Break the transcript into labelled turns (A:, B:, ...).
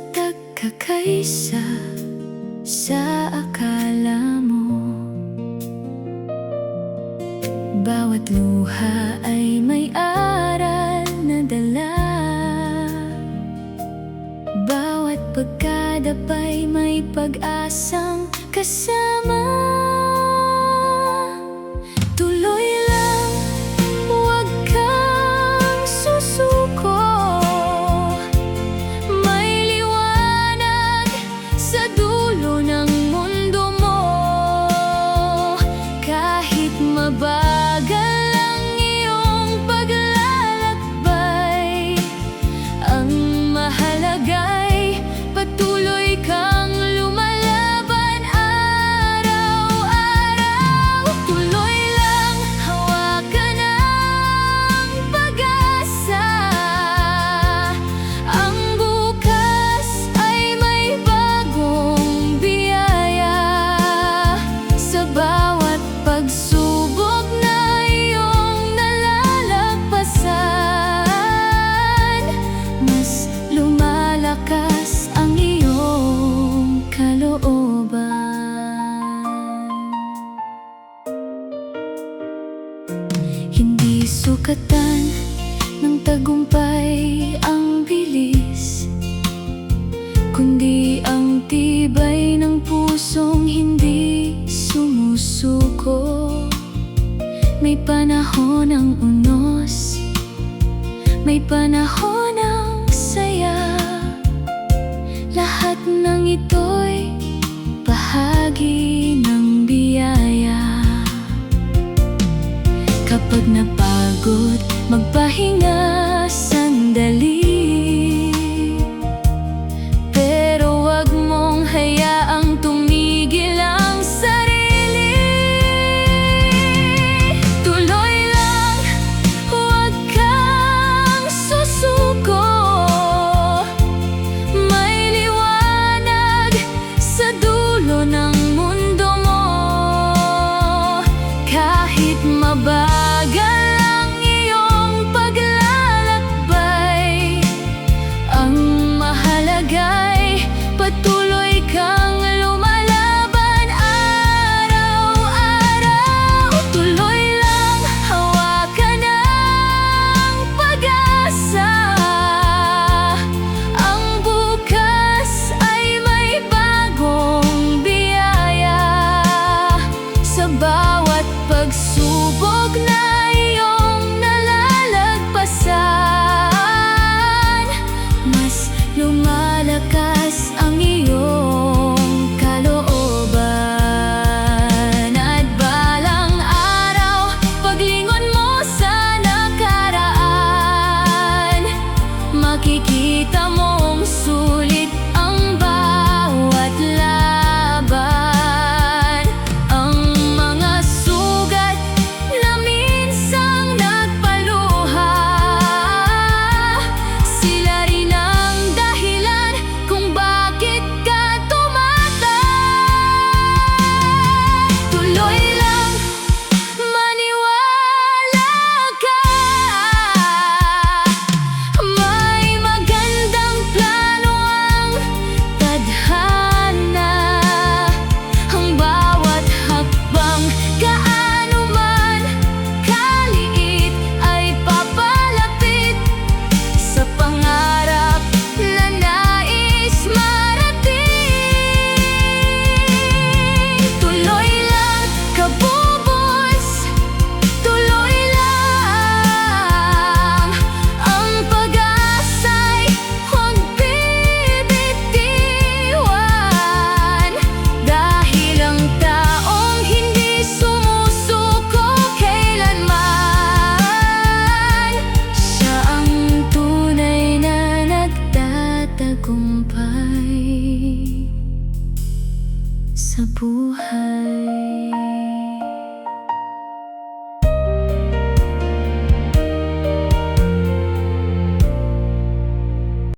A: matatag ka kaysa sa akala mo. Bawat luha ay may aral na dala, bawat pagkadapay may pag-asang kasama. Tuloy lang, huwag kang susuko, may liwanag sa dulo ng mundo mo. Kahit mabagal ang iyong paglalakbay, ang mahalaga'y patuloy kang lumalaban araw-araw. Tuloy lang, hawakan ang pag-asa, ang bukas ay may bagong biyaya. Sa bawat pagsubok na iyong nalalagpasan, mas lumalakas ang iyong kalooban. Hindi sukatan ng tagumpay ang bilis, kundi ang tibay ng pusong hindi sumusuko. May panahon ng unos, may panahon ng saya, lahat ng ito'y bahagi ng biyaya. Kapag napagod, magpahinga sandali, pero wag mong hayaang tumigil ang sarili. Tuloy lang, huwag kang susuko, may liwanag sa dulo ng mundo mo. Kahit mabagal ang iyong paglalakbay, ang mahalaga'y patuloy kang lumalaban araw-araw. Tuloy lang, hawakan ang pag-asa, ang bukas ay may bagong biyaya. Sa bawat pagsubok na iyong nalalagpasan, mas lumalakas ang iyong kalooban. At balang araw, paglingon mo sa nakaraan, makikita mong sulit ang bawat laban. Ang mga sugat na minsang nagpaluha, sila rin ang dahilan kung bakit ka tumatag. Tuloy lang, maniwala ka, may magandang plano ang tadhana. Ang bawat hakbang, gaano man kaliit, ay papalapit sa pangarap na nais marating. Tuloy lang, kabubos, tuloy lang, ang pag-asa'y huwag bibitiwan. Dahil ang taong hindi sumusuko kailanman, siya ang tunay na nagtatagumpay sa buhay.